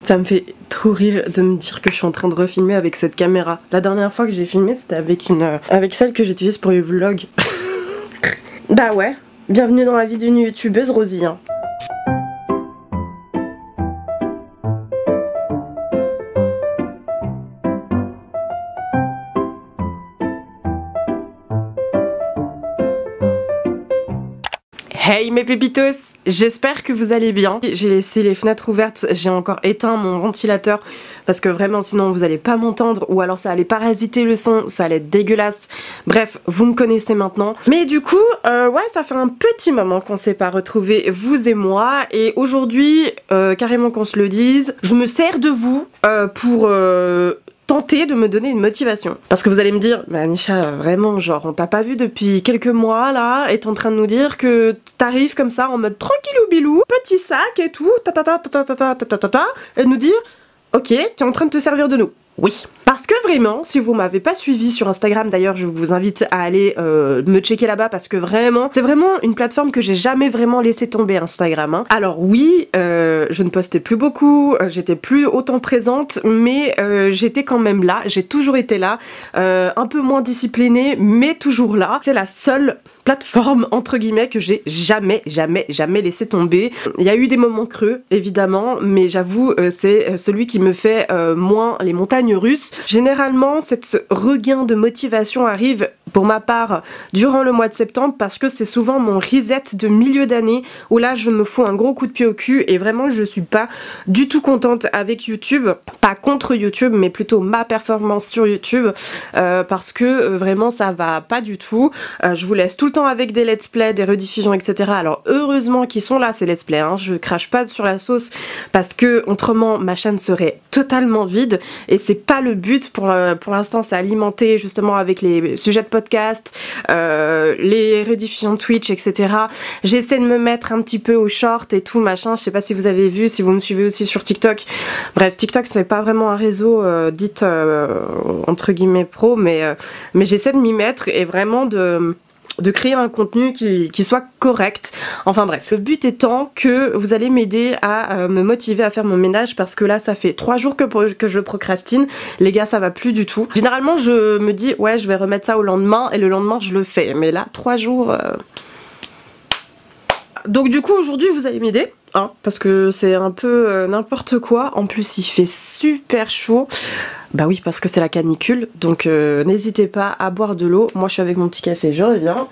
Ça me fait trop rire de me dire que je suis en train de refilmer avec cette caméra. La dernière fois que j'ai filmé, c'était avec celle que j'utilise pour les vlogs. Bah ouais, bienvenue dans la vie d'une youtubeuse, Rosie. Hein. Hey mes pépitos, j'espère que vous allez bien. J'ai laissé les fenêtres ouvertes, j'ai encore éteint mon ventilateur parce que vraiment sinon vous allez pas m'entendre ou alors ça allait parasiter le son, ça allait être dégueulasse. Bref, vous me connaissez maintenant. Mais du coup, ouais, ça fait un petit moment qu'on s'est pas retrouvés, vous et moi. Et aujourd'hui, carrément qu'on se le dise, je me sers de vous pour... tenter de me donner une motivation. Parce que vous allez me dire, mais Anisha, vraiment, genre, on t'a pas vu depuis quelques mois, là, et t'es en train de nous dire que t'arrives comme ça, en mode tranquillou bilou, petit sac et tout, et nous dire, ok, t'es en train de te servir de nous. Oui. Parce que vraiment, si vous m'avez pas suivi sur Instagram, d'ailleurs je vous invite à aller me checker là-bas parce que vraiment, c'est vraiment une plateforme que j'ai jamais vraiment laissé tomber, Instagram. Hein. Alors oui, je ne postais plus beaucoup, j'étais plus autant présente, mais j'étais quand même là, j'ai toujours été là, un peu moins disciplinée, mais toujours là. C'est la seule plateforme, entre guillemets, que j'ai jamais laissé tomber. Il y a eu des moments creux, évidemment, mais j'avoue, c'est celui qui me fait moins les montagnes russes. Généralement, cette regain de motivation arrive pour ma part durant le mois de septembre parce que c'est souvent mon reset de milieu d'année où là je me fous un gros coup de pied au cul et vraiment je suis pas du tout contente avec YouTube, pas contre YouTube mais plutôt ma performance sur YouTube parce que vraiment ça va pas du tout. Je vous laisse tout le temps avec des let's play, des rediffusions etc. Alors heureusement qu'ils sont là ces let's play, hein. Je crache pas sur la sauce parce que autrement ma chaîne serait totalement vide et c'est pas le but pour l'instant, c'est alimenter justement avec les sujets de podcast, les rediffusions Twitch, etc. J'essaie de me mettre un petit peu au short et tout machin. Je sais pas si vous avez vu, si vous me suivez aussi sur TikTok. Bref, TikTok c'est pas vraiment un réseau dit entre guillemets pro, mais j'essaie de m'y mettre et vraiment de créer un contenu qui soit correct. Enfin bref, le but étant que vous allez m'aider à me motiver à faire mon ménage parce que là ça fait 3 jours que je procrastine. Les gars ça va plus du tout. Généralement je me dis ouais je vais remettre ça au lendemain et le lendemain je le fais. Mais là 3 jours... Donc du coup aujourd'hui vous allez m'aider. Hein, parce que c'est un peu n'importe quoi. En plus il fait super chaud. Bah oui parce que c'est la canicule. Donc n'hésitez pas à boire de l'eau. Moi je suis avec mon petit café, je reviens.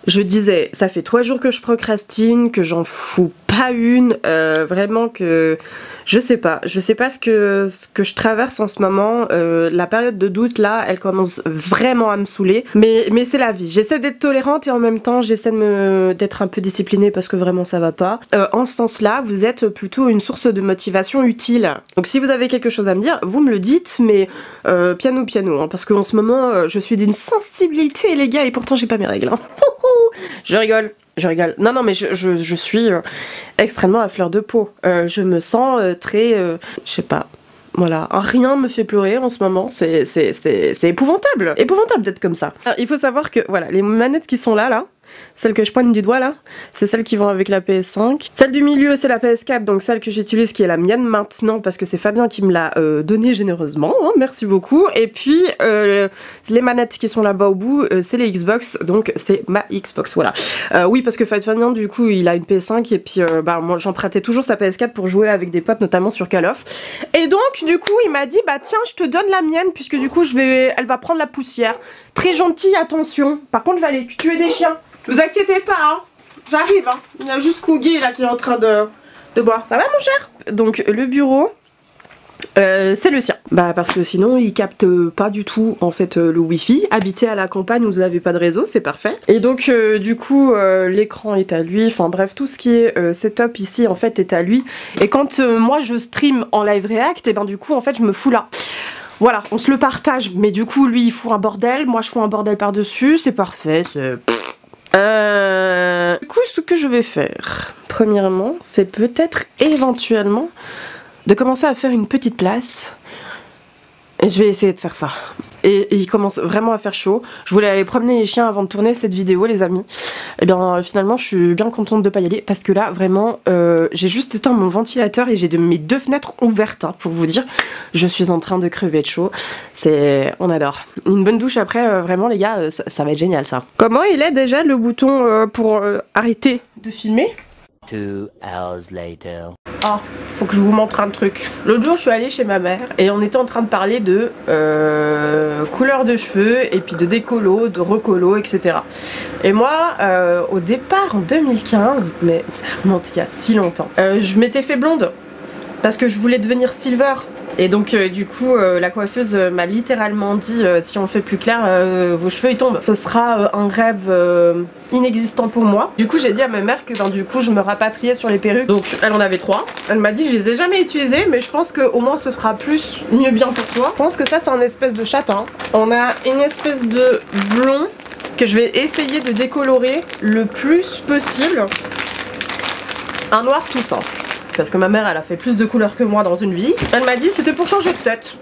Je disais, ça fait 3 jours que je procrastine, que j'en fous pas une, vraiment que... Je sais pas ce que je traverse en ce moment, la période de doute là, elle commence vraiment à me saouler, mais c'est la vie. J'essaie d'être tolérante et en même temps j'essaie d'être un peu disciplinée parce que vraiment ça va pas. En ce sens-là, vous êtes plutôt une source de motivation utile. Donc si vous avez quelque chose à me dire, vous me le dites, mais piano, hein, parce qu'en ce moment, je suis d'une sensibilité les gars et pourtant j'ai pas mes règles. Hein. Je rigole. Non, mais je suis extrêmement à fleur de peau. Je me sens très... je sais pas. Voilà, rien me fait pleurer en ce moment, c'est épouvantable. Épouvantable d'être comme ça. Alors, il faut savoir que, voilà, les manettes qui sont là, celles que je pointe du doigt là, c'est celles qui vont avec la PS5. Celle du milieu c'est la PS4, donc celle que j'utilise qui est la mienne maintenant parce que c'est Fabien qui me l'a donnée généreusement, hein, merci beaucoup. Et puis les manettes qui sont là-bas au bout, c'est les Xbox, donc c'est ma Xbox, voilà. Oui parce que Fabien du coup il a une PS5 et puis bah, moi j'empruntais toujours sa PS4 pour jouer avec des potes notamment sur Call of. Et donc du coup il m'a dit bah tiens je te donne la mienne puisque du coup elle va prendre la poussière. Très gentil, attention. Par contre je vais aller tuer des chiens. Vous inquiétez pas, hein. J'arrive, hein. Il y a juste Kougi là qui est en train de boire. Ça va mon cher? Donc le bureau, c'est le sien. Bah parce que sinon il capte pas du tout en fait le wifi. Habiter à la campagne où vous n'avez pas de réseau, c'est parfait. Et donc du coup l'écran est à lui. Enfin bref, tout ce qui est setup ici en fait est à lui. Et quand moi je stream en live react, et ben du coup en fait je me fous là. Voilà, on se le partage. Mais du coup lui il fout un bordel, moi je fous un bordel par dessus. C'est parfait, c'est... Du coup ce que je vais faire premièrement c'est peut-être éventuellement de commencer à faire une petite place et je vais essayer de faire ça. et il commence vraiment à faire chaud. Je voulais aller promener les chiens avant de tourner cette vidéo les amis. Et bien finalement je suis bien contente de pas y aller parce que là vraiment j'ai juste éteint mon ventilateur et j'ai mes 2 fenêtres ouvertes hein, pour vous dire. Je suis en train de crever de chaud. On adore. Une bonne douche après vraiment les gars ça va être génial ça. Comment il est déjà le bouton pour arrêter de filmer? 2 hours later. Oh, faut que je vous montre un truc. L'autre jour je suis allée chez ma mère et on était en train de parler de couleur de cheveux et puis de décolo, de recolo, etc. Et moi au départ en 2015, mais ça remonte il y a si longtemps, je m'étais fait blonde parce que je voulais devenir silver. Et donc du coup la coiffeuse m'a littéralement dit si on fait plus clair vos cheveux ils tombent. Ce sera un rêve inexistant pour moi. Du coup j'ai dit à ma mère que ben, du coup je me rapatriais sur les perruques. Donc elle en avait 3. Elle m'a dit je les ai jamais utilisées mais je pense qu'au moins ce sera plus mieux bien pour toi. Je pense que ça c'est un espèce de châtain. On a une espèce de blond que je vais essayer de décolorer le plus possible. Un noir tout simple. Parce que ma mère elle a fait plus de couleurs que moi dans une vie. Elle m'a dit c'était pour changer de tête.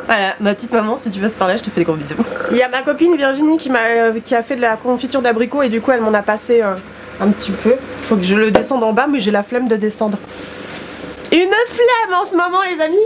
Voilà, ma petite maman, si tu passes par là, je te fais des gros bisous. Il y a ma copine Virginie qui a fait de la confiture d'abricot et du coup elle m'en a passé un petit peu. Il faut que je le descende en bas mais j'ai la flemme de descendre. Une flemme en ce moment les amis.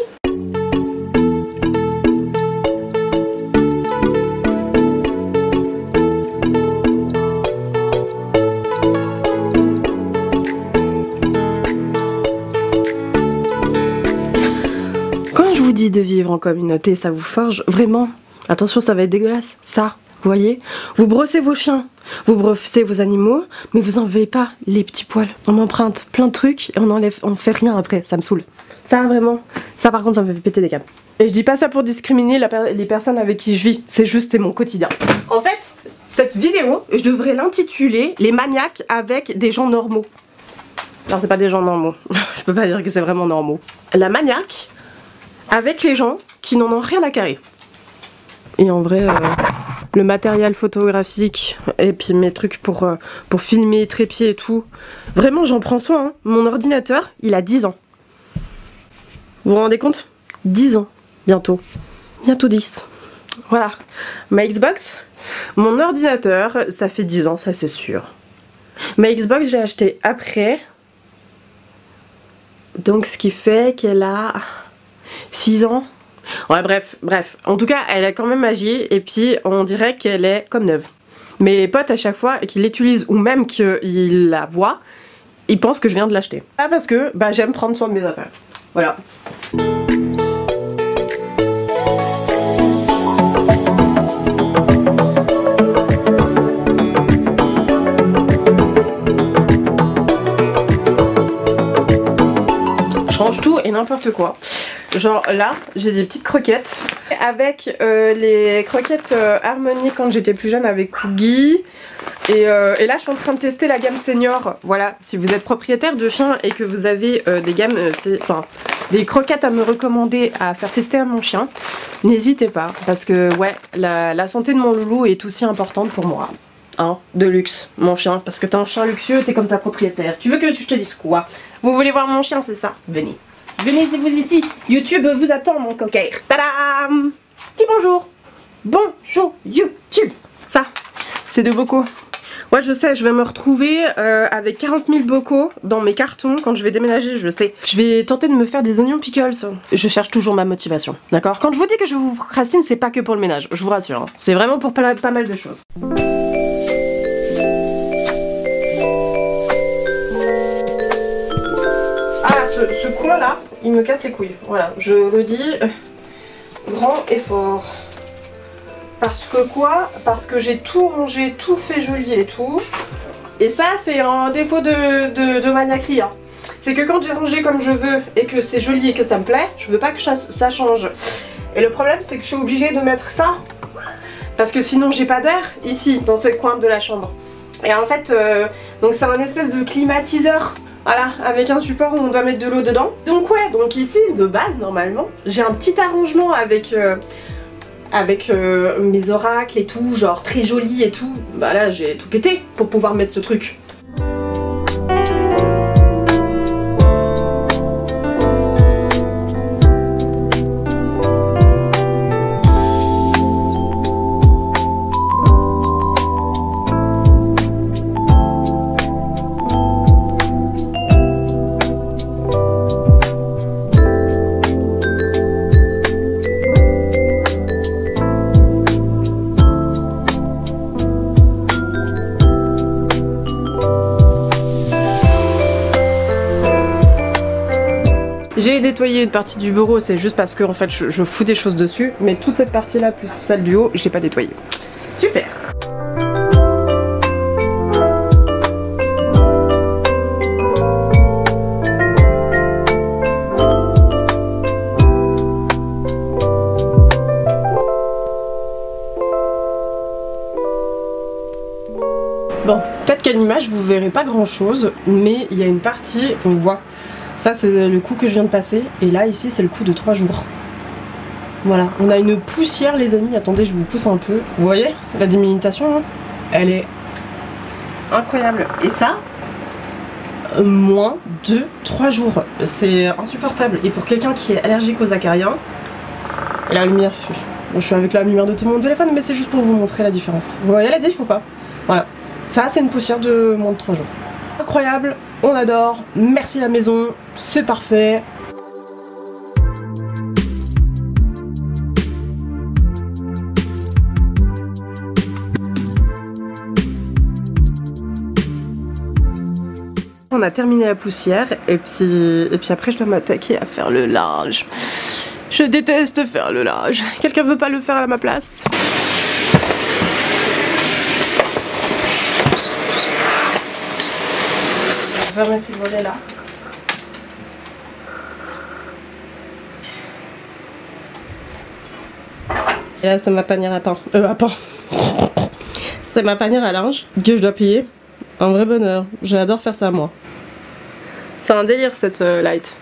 Dit de vivre en communauté, ça vous forge vraiment. Attention, ça va être dégueulasse. Ça, vous voyez, vous brossez vos chiens, vous brossez vos animaux, mais vous enlevez pas les petits poils. On m'emprunte plein de trucs et on fait rien après. Ça me saoule. Ça vraiment, ça par contre, ça me fait péter des câbles. Et je dis pas ça pour discriminer les personnes avec qui je vis. C'est mon quotidien. En fait, cette vidéo, je devrais l'intituler "Les maniaques avec des gens normaux". Non, c'est pas des gens normaux. Je peux pas dire que c'est vraiment normaux. La maniaque avec les gens qui n'en ont rien à carrer. Et en vrai, le matériel photographique et puis mes trucs pour filmer, trépied et tout, vraiment j'en prends soin. Hein. Mon ordinateur, il a 10 ans. Vous vous rendez compte? 10 ans, bientôt. Bientôt 10. Voilà. Ma Xbox, mon ordinateur, ça fait 10 ans, ça c'est sûr. Ma Xbox, j'ai acheté après. Donc ce qui fait qu'elle a 6 ans. Ouais bref. En tout cas elle a quand même agi et puis on dirait qu'elle est comme neuve. Mes potes à chaque fois qu'ils l'utilisent ou même qu'ils la voient, ils pensent que je viens de l'acheter. Ah parce que bah, j'aime prendre soin de mes affaires. Voilà. Je range tout et n'importe quoi. Genre là, j'ai des petites croquettes. Avec les croquettes Harmony quand j'étais plus jeune avec Coogie. Et là je suis en train de tester la gamme senior. Voilà, si vous êtes propriétaire de chiens et que vous avez des gammes, des croquettes à me recommander à faire tester à mon chien, n'hésitez pas. Parce que ouais, la santé de mon loulou est aussi importante pour moi. Hein, de luxe, mon chien. Parce que t'es un chien luxueux, t'es comme ta propriétaire. Tu veux que je te dise quoi? Vous voulez voir mon chien, c'est ça? Venez. Venez-vous ici, YouTube vous attend mon coquet. Tadam! Dis bonjour. Bonjour YouTube. Ça, c'est de bocaux. Ouais je sais, je vais me retrouver avec 40 000 bocaux dans mes cartons quand je vais déménager, je sais. Je vais tenter de me faire des oignons pickles. Je cherche toujours ma motivation, d'accord? Quand je vous dis que je vous procrastine, c'est pas que pour le ménage, je vous rassure. Hein. C'est vraiment pour pas mal de choses. Ce coin là, il me casse les couilles. Voilà, je le dis grand et fort. Parce que quoi? Parce que j'ai tout rangé, tout fait joli et tout. Et ça, c'est un défaut de maniaquerie. Hein. C'est que quand j'ai rangé comme je veux et que c'est joli et que ça me plaît, je veux pas que ça change. Et le problème, c'est que je suis obligée de mettre ça. Parce que sinon, j'ai pas d'air ici, dans ce coin de la chambre. Et en fait, donc c'est un espèce de climatiseur. Voilà, avec un support où on doit mettre de l'eau dedans. Donc ouais, donc ici, de base, normalement, j'ai un petit arrangement avec mes oracles et tout, genre très joli et tout. Bah là, j'ai tout pété pour pouvoir mettre ce truc. J'ai nettoyé une partie du bureau, c'est juste parce que en fait je fous des choses dessus, mais toute cette partie là plus celle du haut, je l'ai pas nettoyée. Super. Bon, peut-être qu'à l'image vous verrez pas grand chose, mais il y a une partie, on voit. Ça c'est le coup que je viens de passer, et là ici c'est le coup de 3 jours. Voilà, on a une poussière les amis, attendez je vous pousse un peu. Vous voyez la diminution, hein, elle est incroyable. Et ça, moins de 3 jours, c'est insupportable. Et pour quelqu'un qui est allergique aux acariens, et la lumière, bon, je suis avec la lumière de mon téléphone, mais c'est juste pour vous montrer la différence. Vous voyez la diff ou pas? Voilà. Ça c'est une poussière de moins de 3 jours. Incroyable, on adore, merci la maison, c'est parfait. On a terminé la poussière et puis après je dois m'attaquer à faire le linge. Je déteste faire le linge. Quelqu'un veut pas le faire à ma place? Fermer ces volets là. Et là c'est ma panière à pain. C'est ma panière à linge que je dois plier. Un vrai bonheur. J'adore faire ça moi. C'est un délire cette light.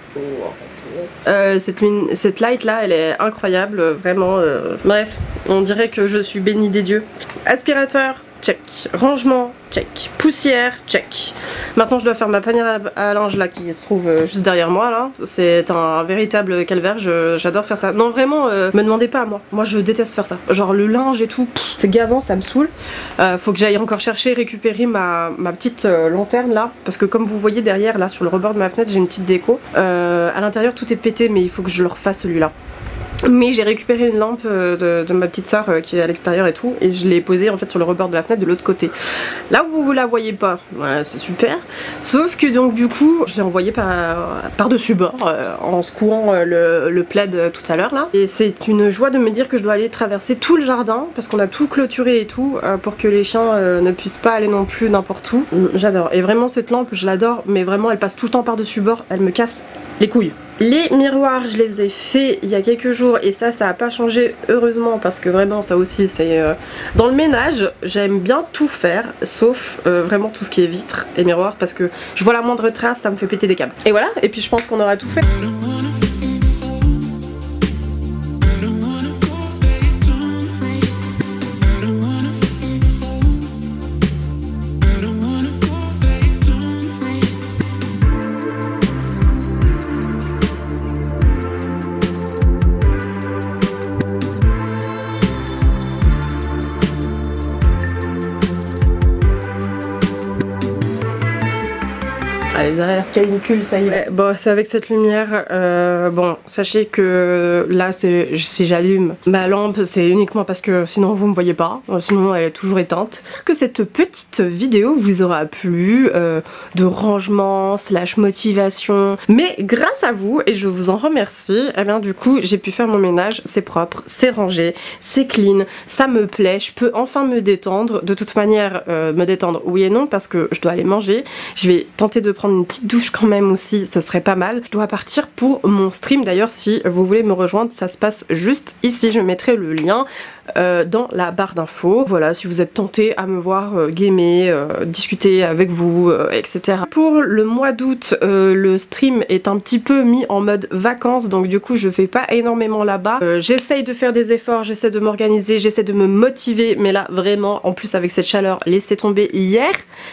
Cette light là elle est incroyable vraiment. Bref, on dirait que je suis bénie des dieux. Aspirateur, check. Rangement, check. Poussière, check. Maintenant je dois faire ma panière à linge là qui se trouve juste derrière moi là. C'est un véritable calvaire, j'adore faire ça. Non vraiment, me demandez pas à moi. Moi je déteste faire ça. Genre le linge et tout, c'est gavant, ça me saoule. Faut que j'aille encore chercher, récupérer ma petite lanterne là. Parce que comme vous voyez derrière là sur le rebord de ma fenêtre j'ai une petite déco. À l'intérieur tout est pété mais il faut que je le refasse celui-là. Mais j'ai récupéré une lampe de ma petite soeur qui est à l'extérieur et tout, et je l'ai posée en fait sur le rebord de la fenêtre de l'autre côté. Là où vous la voyez pas, voilà c'est super. Sauf que donc du coup je l'ai envoyé par-dessus bord en secouant le plaid tout à l'heure là. Et c'est une joie de me dire que je dois aller traverser tout le jardin parce qu'on a tout clôturé et tout pour que les chiens ne puissent pas aller non plus n'importe où. J'adore. Et vraiment cette lampe je l'adore, mais vraiment elle passe tout le temps par-dessus bord, elle me casse les couilles. Les miroirs je les ai faits il y a quelques jours et ça a pas changé heureusement parce que vraiment ça aussi c'est dans le ménage j'aime bien tout faire sauf vraiment tout ce qui est vitres et miroirs parce que je vois la moindre trace ça me fait péter des câbles. Et voilà, et puis je pense qu'on aura tout fait. Les derrière canicule ça y est. Bon c'est avec cette lumière, bon sachez que là si j'allume ma lampe c'est uniquement parce que sinon vous me voyez pas, sinon elle est toujours éteinte. J'espère que cette petite vidéo vous aura plu, de rangement slash motivation, mais grâce à vous et je vous en remercie, et bien du coup j'ai pu faire mon ménage, c'est propre, c'est rangé, c'est clean, ça me plaît, je peux enfin me détendre. De toute manière me détendre oui et non parce que je dois aller manger, je vais tenter de prendre une petite douche quand même aussi, ce serait pas mal. Je dois partir pour mon stream d'ailleurs, si vous voulez me rejoindre ça se passe juste ici, je mettrai le lien dans la barre d'infos. Voilà, si vous êtes tenté à me voir gamer, discuter avec vous, etc. Pour le mois d'août, le stream est un petit peu mis en mode vacances, donc du coup je fais pas énormément là-bas. J'essaye de faire des efforts, j'essaie de m'organiser, j'essaie de me motiver, mais là vraiment, en plus avec cette chaleur, laissez tomber. Hier,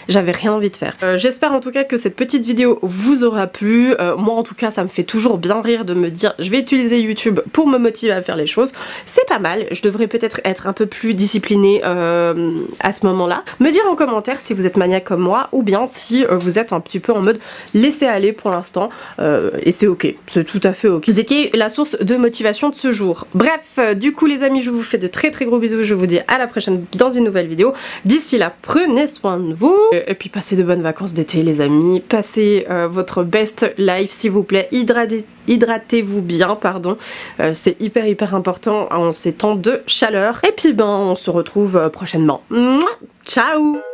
j'avais rien envie de faire. J'espère en tout cas que cette petite vidéo vous aura plu. Moi en tout cas, ça me fait toujours bien rire de me dire je vais utiliser YouTube pour me motiver à faire les choses. C'est pas mal, je devrais peut-être peut-être être un peu plus discipliné à ce moment-là. Me dire en commentaire si vous êtes maniaque comme moi ou bien si vous êtes un petit peu en mode laisser aller pour l'instant et c'est ok, c'est tout à fait ok. Vous étiez la source de motivation de ce jour. Bref, du coup les amis, je vous fais de très gros bisous, je vous dis à la prochaine dans une nouvelle vidéo. D'ici là, prenez soin de vous et puis passez de bonnes vacances d'été les amis, passez votre best life s'il vous plaît, hydratez-vous bien, pardon, c'est hyper important en ces temps de chaleur. Et puis ben on se retrouve prochainement. Mouah, ciao.